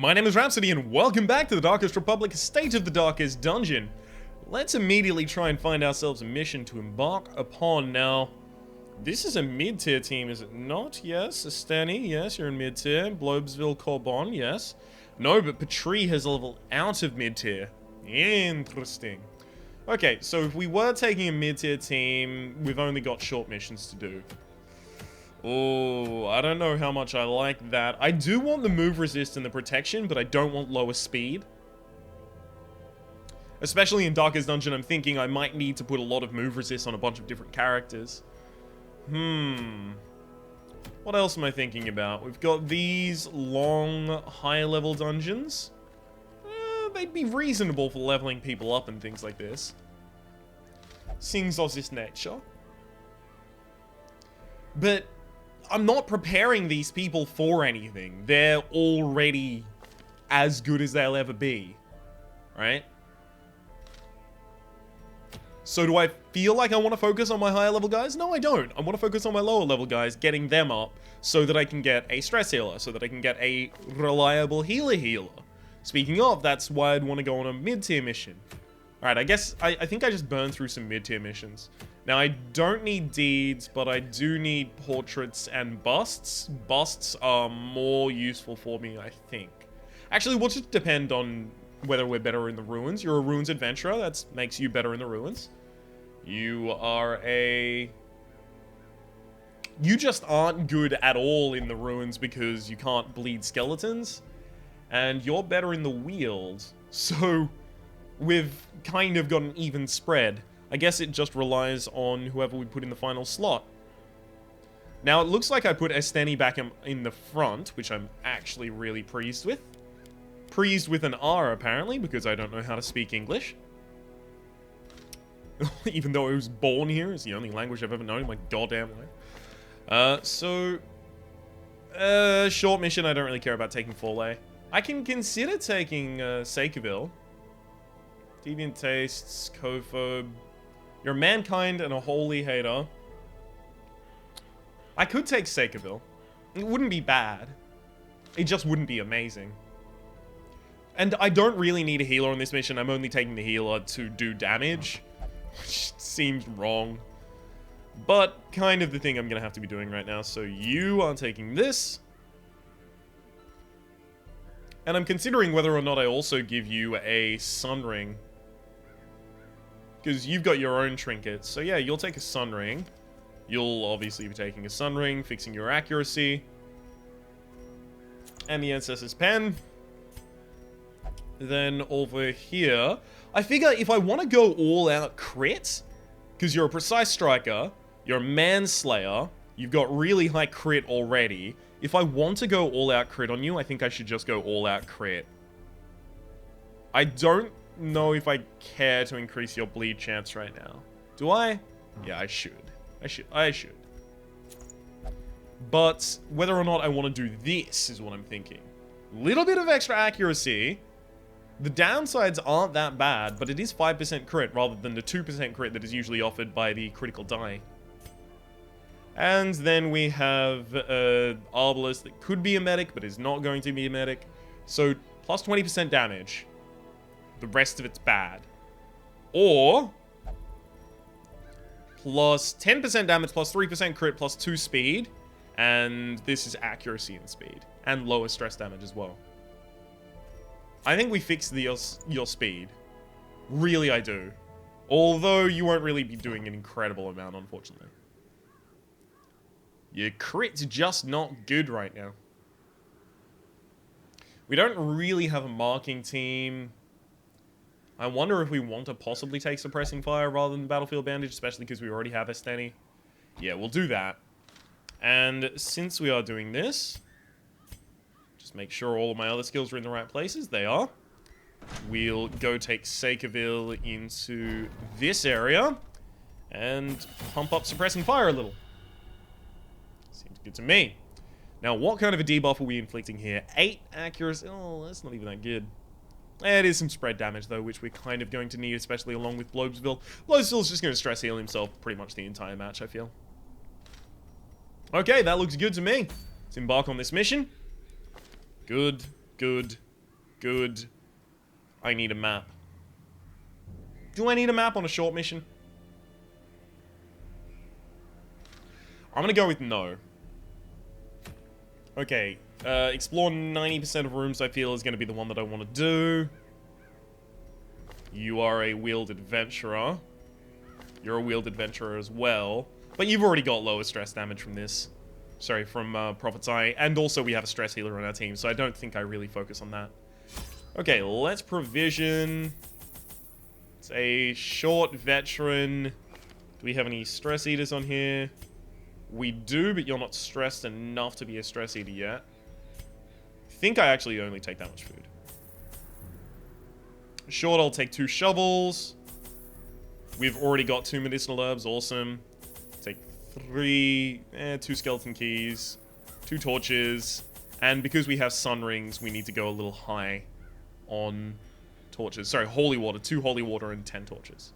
My name is Rhapsody and welcome back to the Darkest Republic State of the Darkest Dungeon. Let's immediately try and find ourselves a mission to embark upon. Now, this is a mid-tier team, is it not? Yes. Astani, yes, you're in mid-tier. Blobesville, Corbon, yes. No, but Petrie has leveled out of mid-tier. Interesting. Okay, so if we were taking a mid-tier team, we've only got short missions to do. Oh, I don't know how much I like that. I do want the move resist and the protection, but I don't want lower speed. Especially in Darkest Dungeon, I'm thinking I might need to put a lot of move resist on a bunch of different characters. What else am I thinking about? We've got these long, higher level dungeons. They'd be reasonable for leveling people up and things like this. Things of this nature. But I'm not preparing these people for anything. They're already as good as they'll ever be. Right? So do I feel like I want to focus on my higher level guys? No, I don't. I want to focus on my lower level guys, getting them up so that I can get a stress healer, so that I can get a reliable healer. Speaking of, that's why I'd want to go on a mid-tier mission. Alright, I guess, I think I just burned through some mid-tier missions. Now, I don't need deeds, but I do need portraits and busts. Busts are more useful for me, I think. Actually, we'll just depend on whether we're better in the ruins. You're a ruins adventurer, that makes you better in the ruins. You are a... You just aren't good at all in the ruins because you can't bleed skeletons. And you're better in the wield, so we've kind of got an even spread. I guess it just relies on whoever we put in the final slot. Now, it looks like I put Esteni back in the front, which I'm actually really pleased with. Pleased with an R, apparently, because I don't know how to speak English. Even though I was born here, it's the only language I've ever known in my goddamn life. Short mission, I don't really care about taking Foray. I can consider taking Sakeville. Deviant Tastes, Cophobe. You're Mankind and a Holy Hater. I could take Sakeville. It wouldn't be bad. It just wouldn't be amazing. And I don't really need a healer on this mission. I'm only taking the healer to do damage. Which seems wrong. But kind of the thing I'm going to have to be doing right now. So you are taking this. And I'm considering whether or not I also give you a sun ring. Because you've got your own trinkets. So yeah, you'll take a sun ring. You'll obviously be taking a sun ring, fixing your accuracy. And the Ancestor's Pen. Then over here, I figure if I want to go all out crit, because you're a precise striker, you're a manslayer, you've got really high crit already. If I want to go all out crit on you, I think I should just go all out crit. I don't know if I care to increase your bleed chance right now. Do I? Yeah, I should. I should. But whether or not I want to do this is what I'm thinking. Little bit of extra accuracy. The downsides aren't that bad, but it is 5% crit rather than the 2% crit that is usually offered by the critical die. And then we have Arbalest that could be a medic, but is not going to be a medic. So, plus 20% damage. The rest of it's bad. Or, plus 10% damage, plus 3% crit, plus 2 speed. And this is accuracy and speed. And lower stress damage as well. I think we fixed your speed. Really, I do. Although, you won't really be doing an incredible amount, unfortunately. Your crit's just not good right now. We don't really have a marking team. I wonder if we want to possibly take Suppressing Fire rather than Battlefield Bandage, especially because we already have Esteni. Yeah, we'll do that. And since we are doing this, just make sure all of my other skills are in the right places. They are. We'll go take Sakeville into this area and pump up Suppressing Fire a little. Seems good to me. Now, what kind of a debuff are we inflicting here? 8 accuracy. Oh, that's not even that good. It is some spread damage, though, which we're kind of going to need, especially along with Blobesville. Blobesville's just going to stress heal himself pretty much the entire match, I feel. Okay, that looks good to me. Let's embark on this mission. Good, good, Good. I need a map. Do I need a map on a short mission? I'm gonna go with no. Okay. Explore 90% of rooms I feel is gonna be the one that I want to do. You are a wheeled adventurer. You're a wheeled adventurer as well. But you've already got lower stress damage from this. Sorry, from Prophet's Eye. And also we have a stress healer on our team, so I don't think I really focus on that. Okay, let's provision. It's a short veteran. Do we have any stress eaters on here? We do, but you're not stressed enough to be a stress eater yet. I think I actually only take that much food. Short, I'll take 2 shovels. We've already got 2 medicinal herbs, awesome. Take 3, 2 skeleton keys, 2 torches, and because we have sun rings, we need to go a little high on torches. Sorry, holy water, 2 holy water and 10 torches.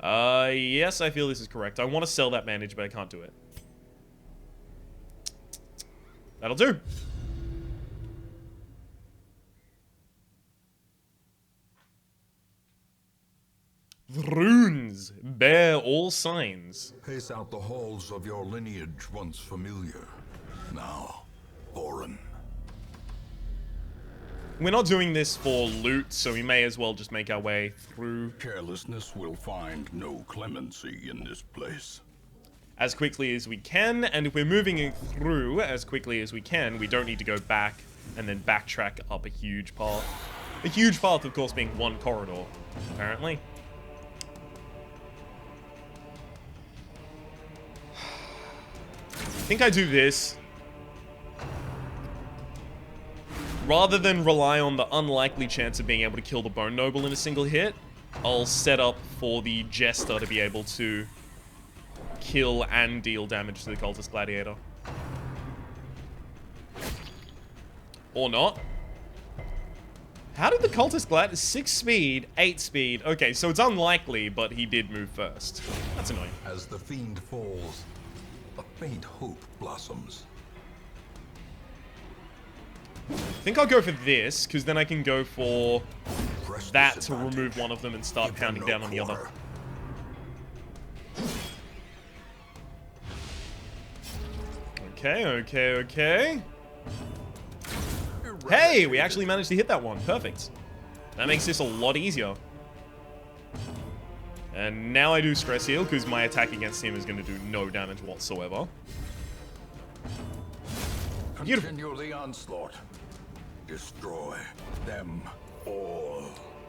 Yes, I feel this is correct. I want to sell that bandage, but I can't do it. That'll do. The runes bear all signs. Pace out the halls of your lineage once familiar, now foreign. We're not doing this for loot, so we may as well just make our way through. Carelessness will find no clemency in this place. As quickly as we can, and if we're moving it through as quickly as we can, we don't need to go back and then backtrack up a huge path. A huge path, of course, being one corridor, apparently. I think I do this. Rather than rely on the unlikely chance of being able to kill the Bone Noble in a single hit, I'll set up for the Jester to be able to kill and deal damage to the Cultist Gladiator. Or not. How did the Cultist Gladiator... 6 speed, 8 speed. Okay, so it's unlikely, but he did move first. That's annoying. As the fiend falls, a faint hope blossoms. I think I'll go for this, because then I can go for Press that this to advantage. remove one of them and start Give them pounding no down on the other. quarter. Okay. Hey, we actually managed to hit that one. Perfect. That makes this a lot easier. And now I do stress heal, because my attack against him is going to do no damage whatsoever. Beautiful. Continue the onslaught. Destroy them all.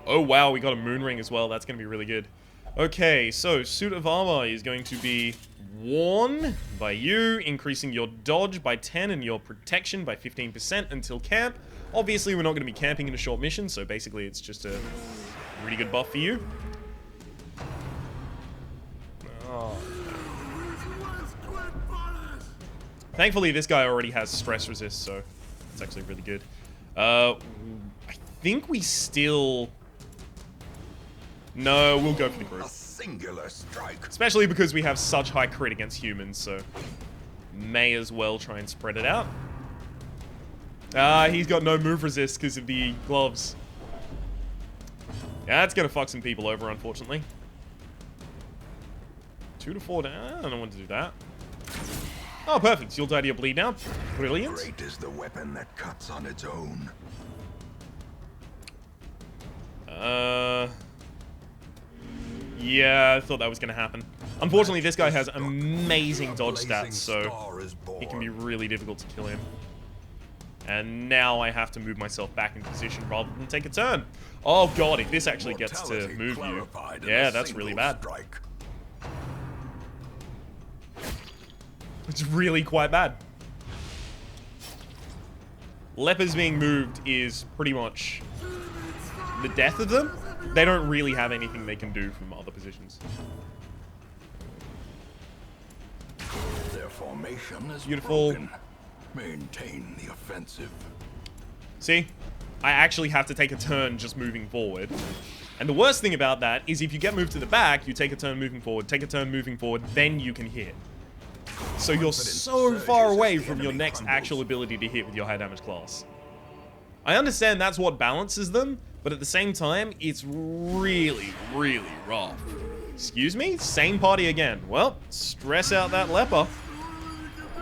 Oh wow, we got a moon ring as well. That's going to be really good. Okay, so suit of armor is going to be worn by you, increasing your dodge by 10 and your protection by 15% until camp. Obviously, we're not going to be camping in a short mission, so basically it's just a really good buff for you. Oh. Thankfully, this guy already has stress resist, so it's actually really good. I think we still... No, we'll go for the group. A singular strike. Especially because we have such high crit against humans, so may as well try and spread it out. He's got no move resist because of the gloves. Yeah, that's gonna fuck some people over, unfortunately. 2 to 4 down. I don't want to do that. Oh, perfect. You'll die to your bleed now. Brilliant. Great is the weapon that cuts on its own. Yeah, I thought that was going to happen. Unfortunately, this guy has amazing dodge stats, so it can be really difficult to kill him. And now I have to move myself back into position rather than take a turn. Oh god, if this actually gets to move you. Yeah, that's really bad. Strike. It's really quite bad. Lepers being moved is pretty much the death of them. They don't really have anything they can do from other positions. Their formation is Beautiful. broken. Maintain the offensive. See? I actually have to take a turn just moving forward. And the worst thing about that is if you get moved to the back, you take a turn moving forward, take a turn moving forward, then you can hit. So you're so far away from your next actual ability to hit with your high damage class. I understand that's what balances them, but at the same time, it's really, really rough. Excuse me? Same party again. Well, stress out that leper.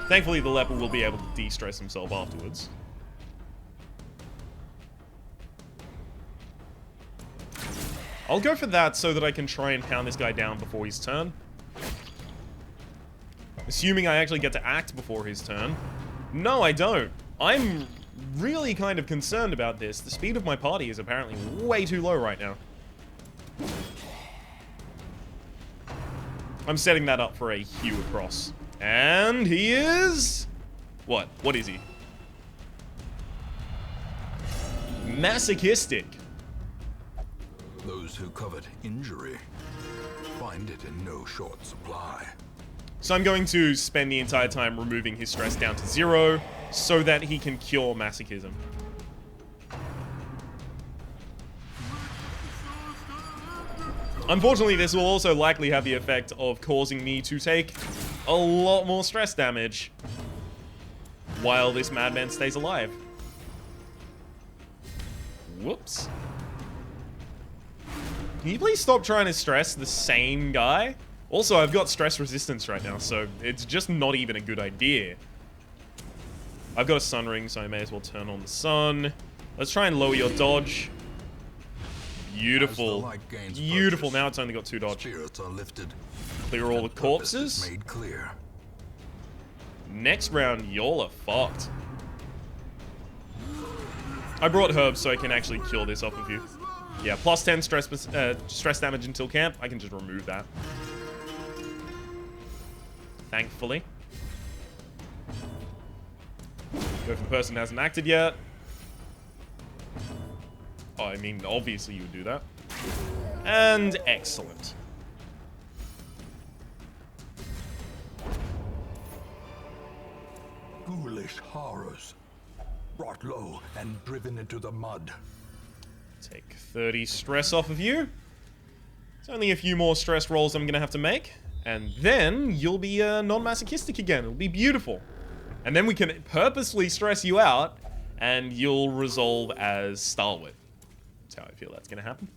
Thankfully, the leper will be able to de-stress himself afterwards. I'll go for that so that I can try and pound this guy down before his turn. Assuming I actually get to act before his turn. No, I don't. I'm really kind of concerned about this. The speed of my party is apparently way too low right now. I'm setting that up for a hew across. And he is... What? What is he? Masochistic. Those who covet injury find it in no short supply. So I'm going to spend the entire time removing his stress down to 0 so that he can cure masochism. Unfortunately, this will also likely have the effect of causing me to take a lot more stress damage while this madman stays alive. Whoops. Can you please stop trying to stress the same guy? Also, I've got stress resistance right now, so it's just not even a good idea. I've got a sun ring, so I may as well turn on the sun. Let's try and lower your dodge. Beautiful. Beautiful. Now it's only got 2 dodge. Spirits are lifted. Clear all the corpses. Made clear. Next round, y'all are fucked. I brought herbs so I can actually kill this off of you. Yeah, plus 10 stress damage until camp. I can just remove that. Thankfully. Go for the person who hasn't acted yet. Oh, I mean, obviously you would do that. And excellent. Ghoulish horrors. Brought low and driven into the mud. Take 30 stress off of you. It's only a few more stress rolls I'm going to have to make. And then you'll be non-masochistic again. It'll be beautiful. And then we can purposely stress you out and you'll resolve as Stalwart. That's how I feel that's going to happen.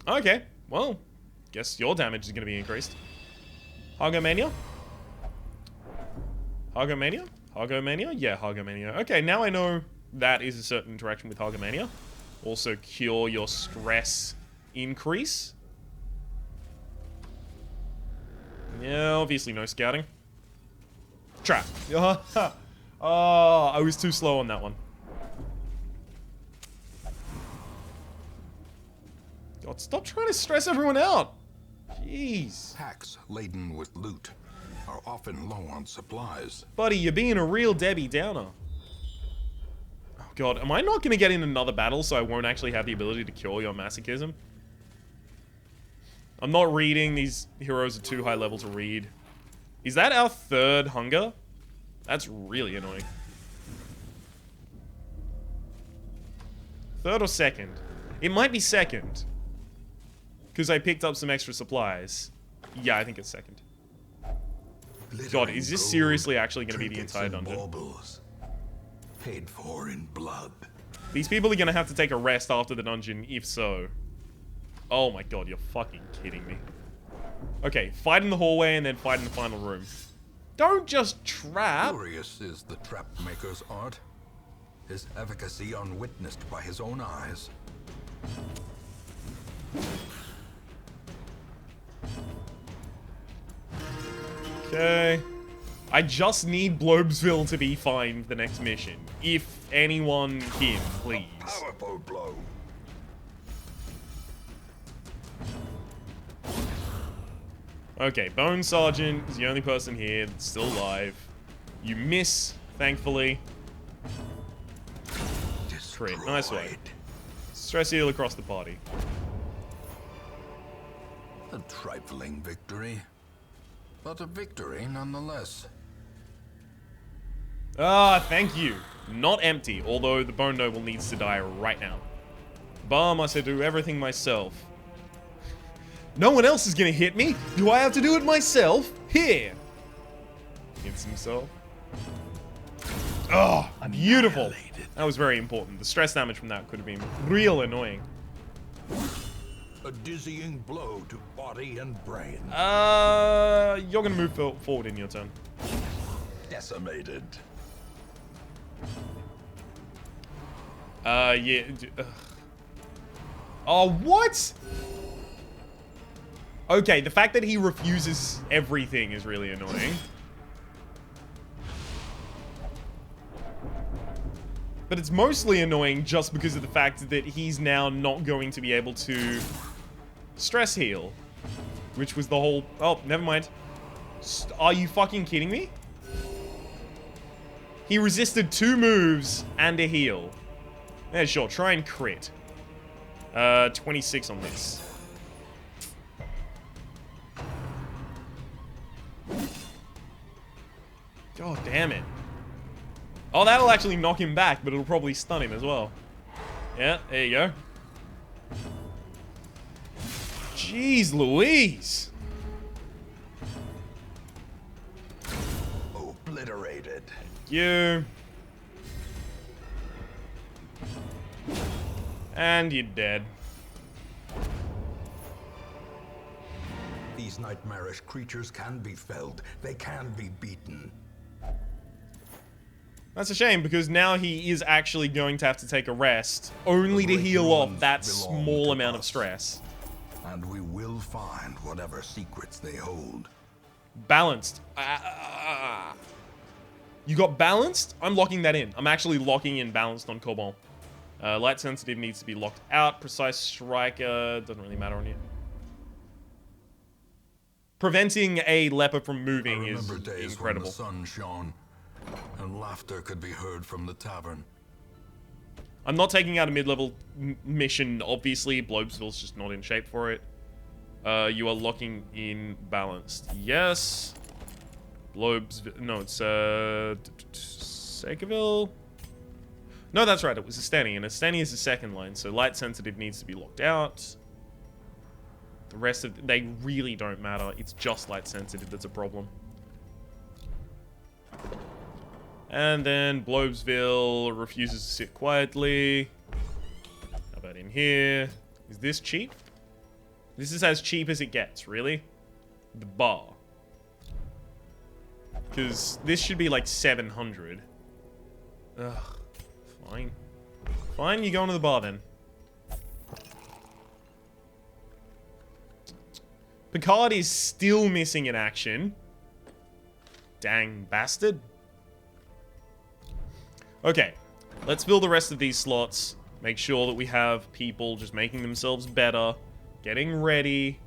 Okay, well, guess your damage is going to be increased. Hargomania? Hargomania? Hargomania? Yeah, Hargomania. Okay, now I know that is a certain interaction with Hargomania. Also cure your stress increase. Yeah, obviously no scouting. Trap. Oh, I was too slow on that one. God, stop trying to stress everyone out. Jeez. Packs laden with loot are often low on supplies. Buddy, you're being a real Debbie Downer. Oh God, am I not going to get in another battle so I won't actually have the ability to cure your masochism? I'm not reading. These heroes are too high level to read. Is that our 3rd hunger? That's really annoying. 3rd or 2nd? It might be 2nd. Because I picked up some extra supplies. Yeah, I think it's 2nd. God, is this seriously actually going to be the entire dungeon? Baubles, paid for in blood. These people are going to have to take a rest after the dungeon, if so. Oh my God, you're fucking kidding me. Okay, fight in the hallway and then fight in the final room. Don't just trap. Curious is the trap maker's art. His efficacy unwitnessed by his own eyes. Okay. I just need Blobesville to be fine for the next mission. If anyone can, please. Powerful blow. Okay, Bone Sergeant is the only person here that's still alive. You miss, thankfully. Crit, nice way. Stress heal across the party. A trifling victory, but a victory nonetheless. Ah, thank you. Not empty, although the Bone Noble needs to die right now. Bar must do everything myself. No one else is gonna hit me. Do I have to do it myself? Here. Hits himself. Oh, beautiful. That was very important. The stress damage from that could have been real annoying. A dizzying blow to body and brain. You're gonna move forward in your turn. Decimated. Yeah. Oh, what? Okay, the fact that he refuses everything is really annoying. But it's mostly annoying just because of the fact that he's now not going to be able to stress heal. Which was the whole... Oh, never mind. Are you fucking kidding me? He resisted 2 moves and a heal. Yeah, sure. Try and crit. 26 on this. God damn it. Oh, that'll actually knock him back, but it'll probably stun him as well. Yeah, there you go. Jeez Louise. Obliterated. You. And you're dead. These nightmarish creatures can be felled. They can be beaten. That's a shame, because now he is actually going to have to take a rest, only to heal off that small amount of stress. And we will find whatever secrets they hold. Balanced. You got balanced? I'm locking that in. I'm actually locking in balanced on Cobalt. Light sensitive needs to be locked out. Precise striker doesn't really matter on you. Preventing a leper from moving is incredible. When the sun shone and laughter could be heard from the tavern. I'm not taking out a mid-level mission, obviously. Blobesville's just not in shape for it. You are locking in balanced. Yes. Blobesville. No, it's Segoville. No, that's right. It was Esteni, and Esteni is the second line, so light sensitive needs to be locked out. The rest of they really don't matter. It's just light sensitive that's a problem. And then Blobesville refuses to sit quietly. How about in here? Is this cheap? This is as cheap as it gets, really. The bar. Because this should be like 700. Ugh. Fine. Fine, you go into the bar then. Picard is still missing in action. Dang bastard. Okay, let's fill the rest of these slots. Make sure that we have people just making themselves better. Getting ready.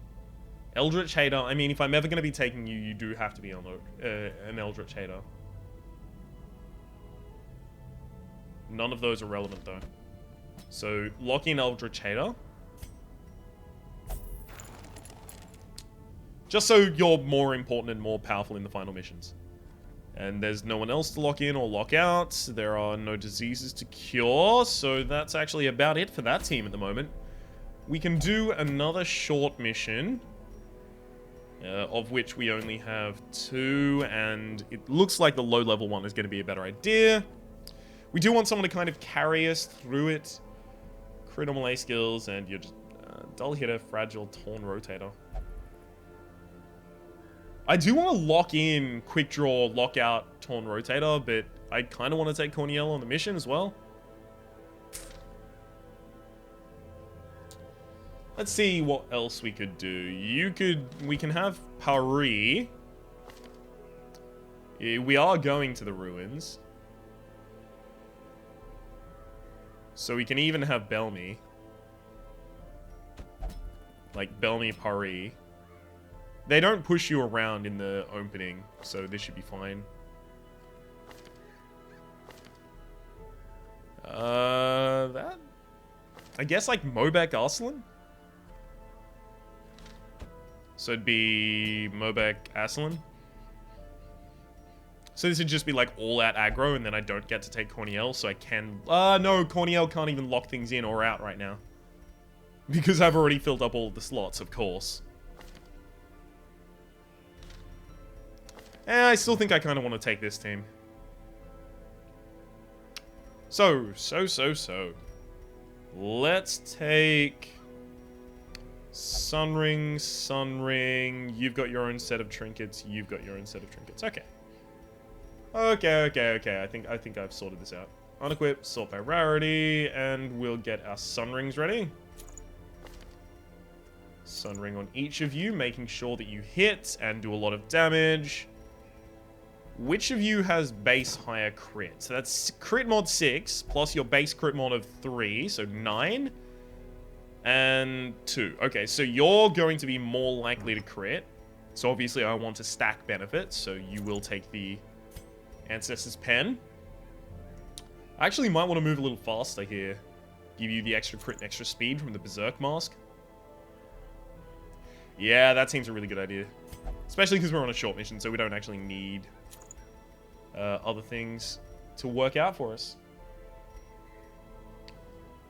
Eldritch Hater. I mean, if I'm ever going to be taking you, you do have to be on an Eldritch Hater. None of those are relevant, though. So, lock in Eldritch Hater. Just so you're more important and more powerful in the final missions. And there's no one else to lock in or lock out. There are no diseases to cure. So that's actually about it for that team at the moment. We can do another short mission. Of which we only have 2. And it looks like the low-level one is going to be a better idea. We do want someone to kind of carry us through it. Crit or melee skills. And you're just dull hitter, fragile, torn rotator. I do want to lock in quick draw, lockout, torn rotator, but I kind of want to take Corniel on the mission as well. Let's see what else we could do. We can have Paris. We are going to the ruins. So we can even have Belmy. Like Belmy, Paris. They don't push you around in the opening, so this should be fine. That... I guess, like, Mobek Arslan? So it'd be Mobek Arslan. So this would just be, like, all-out aggro, and then I don't get to take Corniel, so I can... no, Corniel can't even lock things in or out right now. Because I've already filled up all of the slots, of course. I still think I kind of want to take this team. So. Let's take Sunring. You've got your own set of trinkets. You've got your own set of trinkets. Okay. Okay. I think I've sorted this out. Unequip, sort by rarity, and we'll get our Sunrings ready. Sunring on each of you, making sure that you hit and do a lot of damage. Which of you has base higher crit? So that's crit mod 6, plus your base crit mod of 3, so 9. And 2. Okay, so you're going to be more likely to crit. So obviously I want to stack benefits, so you will take the Ancestor's Pen. I actually might want to move a little faster here. Give you the extra crit and extra speed from the Berserk Mask. Yeah, that seems a really good idea. Especially because we're on a short mission, so we don't actually need other things to work out for us.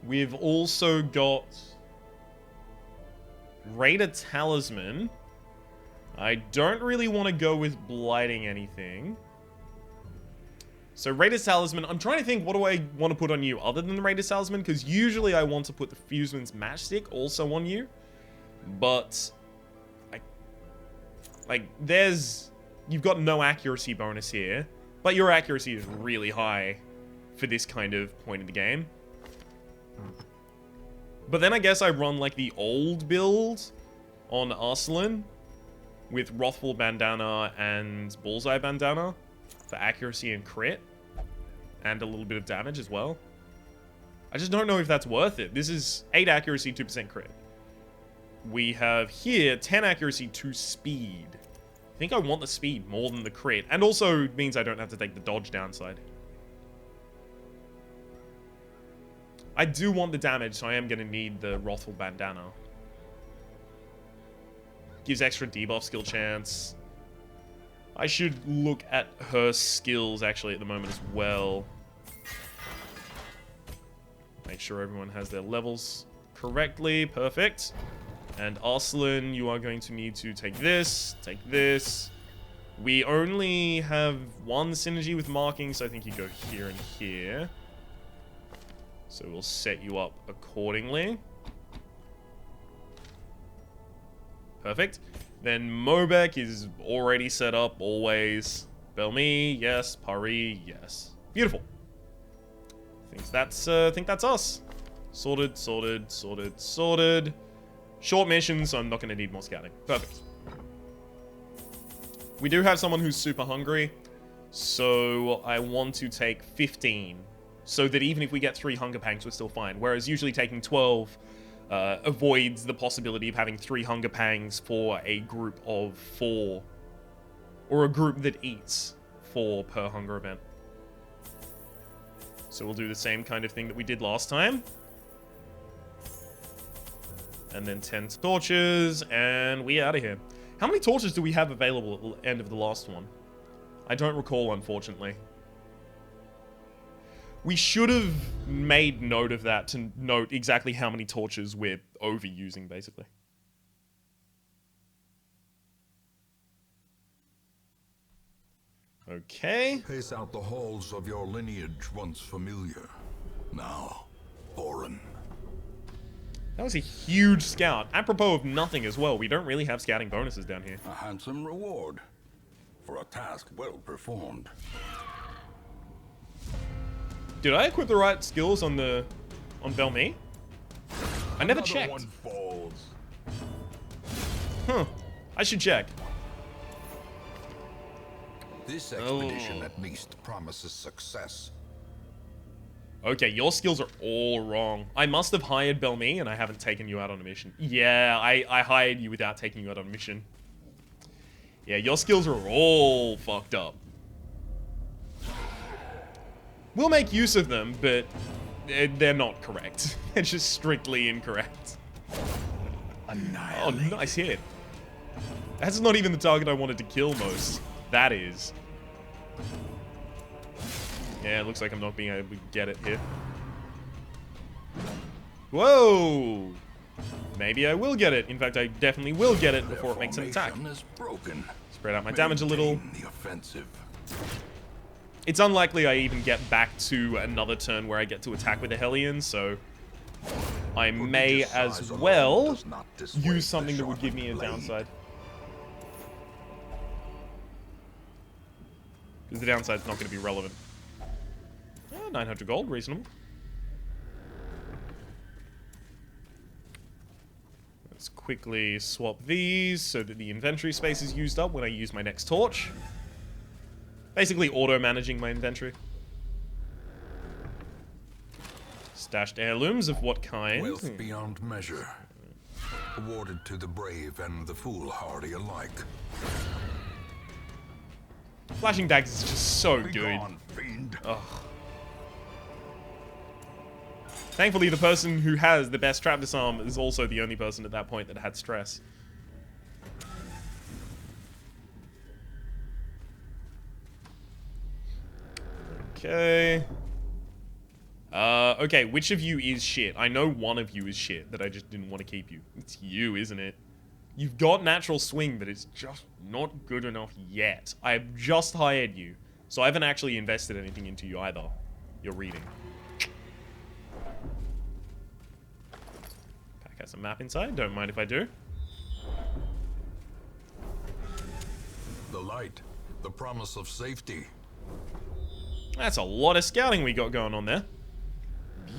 We've also got Raider Talisman. I don't really want to go with blighting anything. So Raider Talisman, I'm trying to think, what do I want to put on you other than the Raider Talisman? Because usually I want to put the Fuseman's Matchstick also on you. But you've got no accuracy bonus here. But your accuracy is really high for this kind of point in the game. But then I guess I run like the old build on Arsalan with Wrathful Bandana and Bullseye Bandana for accuracy and crit. And a little bit of damage as well. I just don't know if that's worth it. This is 8 accuracy, 2% crit. We have here 10 accuracy, 2 speed. I think I want the speed more than the crit. And also means I don't have to take the dodge downside. I do want the damage, so I am going to need the Wrathful Bandana. Gives extra debuff skill chance. I should look at her skills actually at the moment as well. Make sure everyone has their levels correctly. Perfect. And Arsalan, you are going to need to take this, take this. We only have one synergy with marking, so I think you go here and here. So we'll set you up accordingly. Perfect. Then Mobek is already set up, always. Belmi, yes. Pari, yes. Beautiful. Think that's us. Sorted. Short mission, so I'm not going to need more scouting. Perfect. We do have someone who's super hungry, so I want to take 15, so that even if we get 3 hunger pangs, we're still fine. Whereas usually taking 12 avoids the possibility of having 3 hunger pangs for a group of 4, or a group that eats 4 per hunger event. So we'll do the same kind of thing that we did last time. And then 10 torches, and we out of here. How many torches do we have available at the end of the last one? I don't recall, unfortunately. We should have made note of that to note exactly how many torches we're overusing, basically. Okay. Pace out the halls of your lineage once familiar, now foreign. That was a huge scout. Apropos of nothing as well, we don't really have scouting bonuses down here. A handsome reward for a task well performed. Did I equip the right skills on Belmi? I never checked. One falls. Huh. I should check. This expedition at least promises success. Okay, your skills are all wrong. I must have hired Belmi and I haven't taken you out on a mission. Yeah, I hired you without taking you out on a mission. Yeah, your skills are all fucked up. We'll make use of them, but they're not correct. They're just strictly incorrect. Oh, nice hit. That's not even the target I wanted to kill most. That is. Yeah, it looks like I'm not being able to get it here. Whoa! Maybe I will get it. In fact, I definitely will get it before it makes an attack. Is broken. Spread out my damage a little. The offensive. It's unlikely I even get back to another turn where I get to attack with a Hellion, so I may as well use something that would give me a downside. Because the downside's not going to be relevant. 900 gold, reasonable. Let's quickly swap these so that the inventory space is used up when I use my next torch. Basically auto-managing my inventory. Stashed heirlooms of what kind? Wealth beyond measure. Awarded to the brave and the foolhardy alike. Flashing daggers is just so Be good. gone, fiend. Ugh. Thankfully, the person who has the best trap disarm is also the only person at that point that had stress. Okay. Okay, which of you is shit? I know one of you is shit that I just didn't want to keep you. It's you, isn't it? You've got natural swing, but it's just not good enough yet. I've just hired you, so I haven't actually invested anything into you either. You're reading. Pack has a map inside, don't mind if I do. The light, the promise of safety. That's a lot of scouting we got going on there.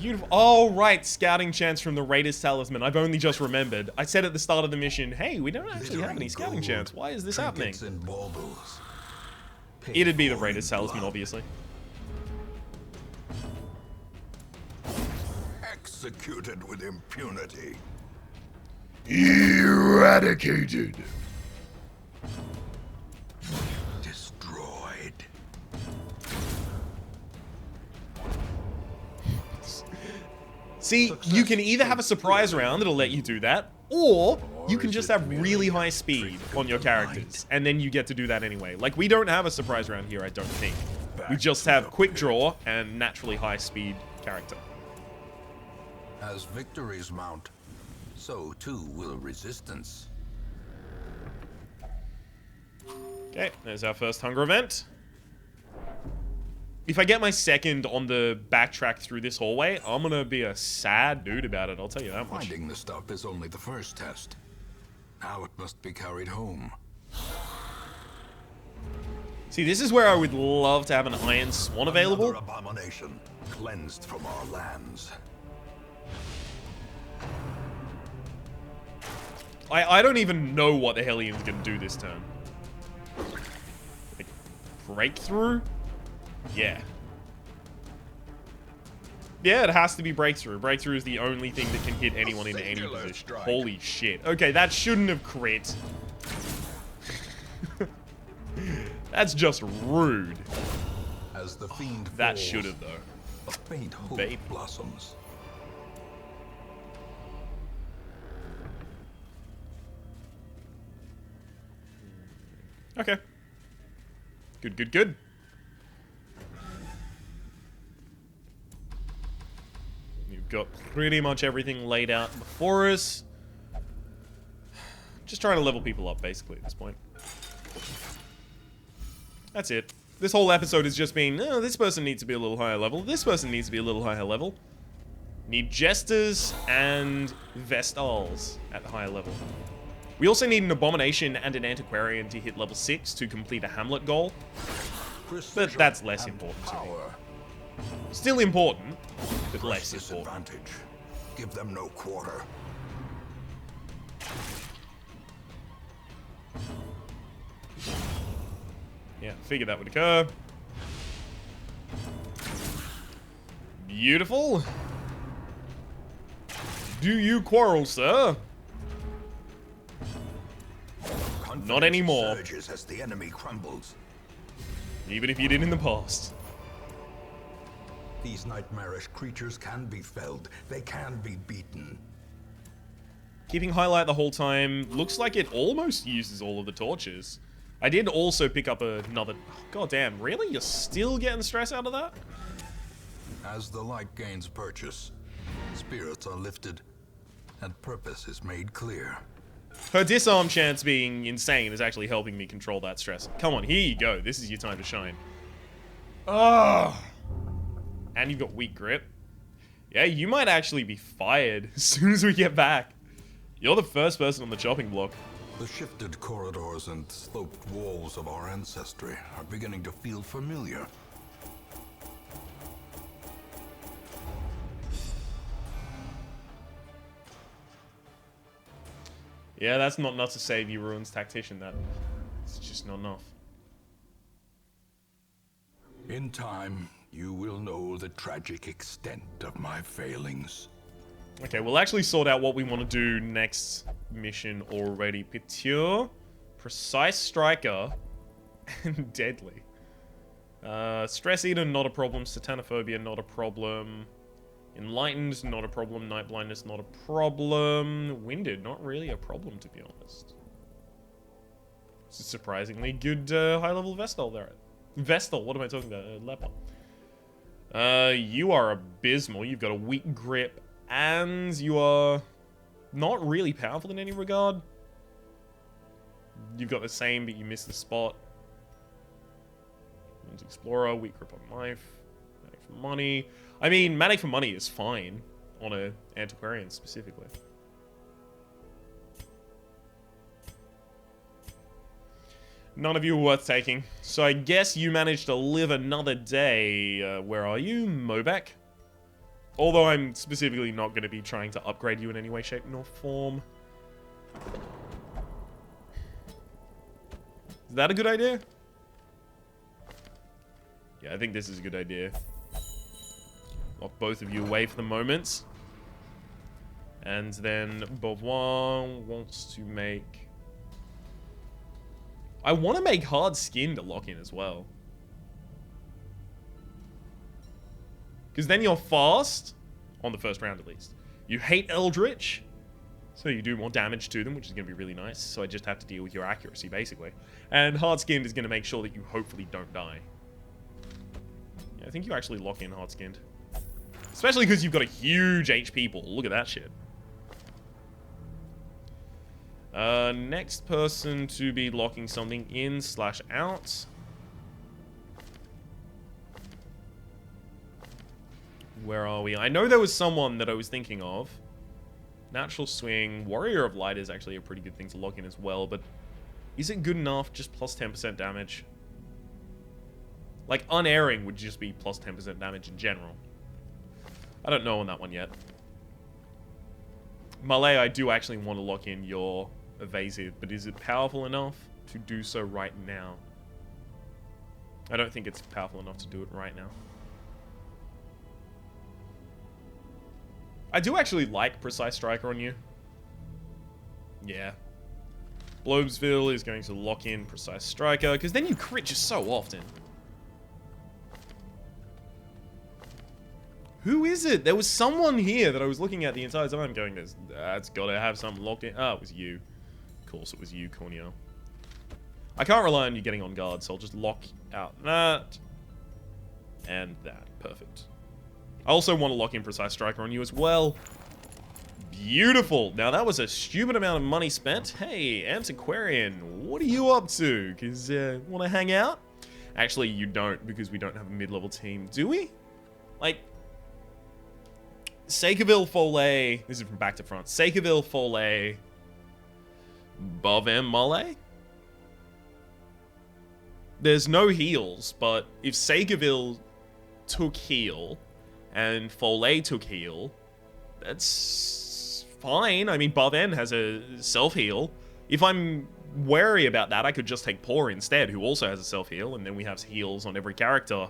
Beautiful. Oh, right. Scouting chance from the Raider's Talisman. I've only just remembered. I said at the start of the mission, hey, we don't actually have any scouting chance. Why is this happening? It'd be the Raider's Talisman, obviously. Executed with impunity. Eradicated. Destroyed. See, you can either have a surprise round that'll let you do that, or you can just have really high speed on your characters, and then you get to do that anyway. Like, we don't have a surprise round here, I don't think. We just have quick draw and naturally high speed character. As victories mount, so too will resistance. Okay, there's our first hunger event. If I get my second on the backtrack through this hallway, I'm gonna be a sad dude about it, I'll tell you that much. Finding the stuff is only the first test. Now it must be carried home. See, this is where I would love to have an Iron Swan available. Another abomination cleansed from our lands. I don't even know what the Hellion's gonna do this turn. Like, breakthrough? Yeah. Yeah, it has to be breakthrough. Breakthrough is the only thing that can hit anyone in any position. Strike. Holy shit. Okay, that shouldn't have crit. That's just rude. As the fiend That falls, should have, though. a faint hope Baby. blossoms. Okay. Good, good, good. We've got pretty much everything laid out before us. Just trying to level people up, basically, at this point. That's it. This whole episode has just been, oh, this person needs to be a little higher level. This person needs to be a little higher level. Need Jesters and Vestals at the higher level. We also need an Abomination and an Antiquarian to hit level 6 to complete a Hamlet goal. But that's less important to me. Still important, but less important. Disadvantage. Give them no quarter. Yeah, figured that would occur. Beautiful. Do you quarrel, sir? Not anymore. Surges as the enemy crumbles. Even if you did in the past. These nightmarish creatures can be felled. They can be beaten. Keeping highlight the whole time. Looks like it almost uses all of the torches. I did also pick up another... God damn, really? You're still getting stress out of that? As the light gains purchase, spirits are lifted, and purpose is made clear. Her disarm chance being insane is actually helping me control that stress. Come on, here you go. This is your time to shine. Ugh. And you've got weak grip. Yeah, you might actually be fired as soon as we get back. You're the first person on the chopping block. The shifted corridors and sloped walls of our ancestry are beginning to feel familiar. Yeah, that's not enough to save you, Ruins Tactician. It's just not enough. In time, you will know the tragic extent of my failings. Okay, we'll actually sort out what we want to do next mission already. Pitiur, Precise Striker, and Deadly. Stress Eater, not a problem. Satanophobia, not a problem. Enlightened, not a problem. Night Blindness, not a problem. Winded, not really a problem, to be honest. It's a surprisingly good high-level Vestal there. Vestal, what am I talking about? Leper. You are abysmal. You've got a weak grip, and you are not really powerful in any regard. You've got the same, but you miss the spot. Explorer, weak grip on life. Manic for money. I mean, Manic for money is fine on an antiquarian specifically. None of you are worth taking. So I guess you managed to live another day. Where are you? Mobek? Although I'm specifically not going to be trying to upgrade you in any way, shape, nor form. Is that a good idea? Yeah, I think this is a good idea. Lock both of you away for the moment. And then Beauvoir wants to make... I want to make Hard Skin to lock in as well. Because then you're fast, on the first round at least. You hate Eldritch, so you do more damage to them, which is going to be really nice. So I just have to deal with your accuracy, basically. And Hard Skinned is going to make sure that you hopefully don't die. Yeah, I think you actually lock in Hard Skinned. Especially because you've got a huge HP pool. Look at that shit. Next person to be locking something in / out. Where are we? I know there was someone that I was thinking of. Natural Swing. Warrior of Light is actually a pretty good thing to lock in as well, but is it good enough? Just plus 10% damage. Like, Unerring would just be plus 10% damage in general. I don't know on that one yet. Malay, I do actually want to lock in your evasive, but is it powerful enough to do so right now? I don't think it's powerful enough to do it right now. I do actually like Precise Striker on you. Yeah. Blobesville is going to lock in Precise Striker, because then you crit just so often. Who is it? There was someone here that I was looking at the entire time going, that's got to have something locked in. Oh, it was you. Of course it was you, Corneo. I can't rely on you getting on guard, so I'll just lock out that. And that. Perfect. I also want to lock in Precise Striker on you as well. Beautiful. Now, that was a stupid amount of money spent. Hey, Antiquarian, what are you up to? Because, want to hang out? Actually, you don't, because we don't have a mid-level team. Do we? Like... Seikaville Follet. This is from back to front. Seikaville Follet. Bovem Mole? There's no heals, but if Seikaville took heal and Follet took heal, that's fine. I mean, Bovem has a self-heal. If I'm wary about that, I could just take Poor instead, who also has a self-heal, and then we have heals on every character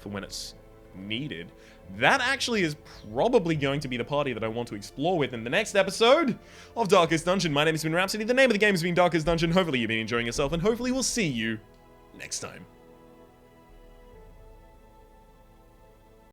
for when it's needed. That actually is probably going to be the party that I want to explore with in the next episode of Darkest Dungeon. My name has been Rhapsody. The name of the game has been Darkest Dungeon. Hopefully you've been enjoying yourself, and hopefully we'll see you next time.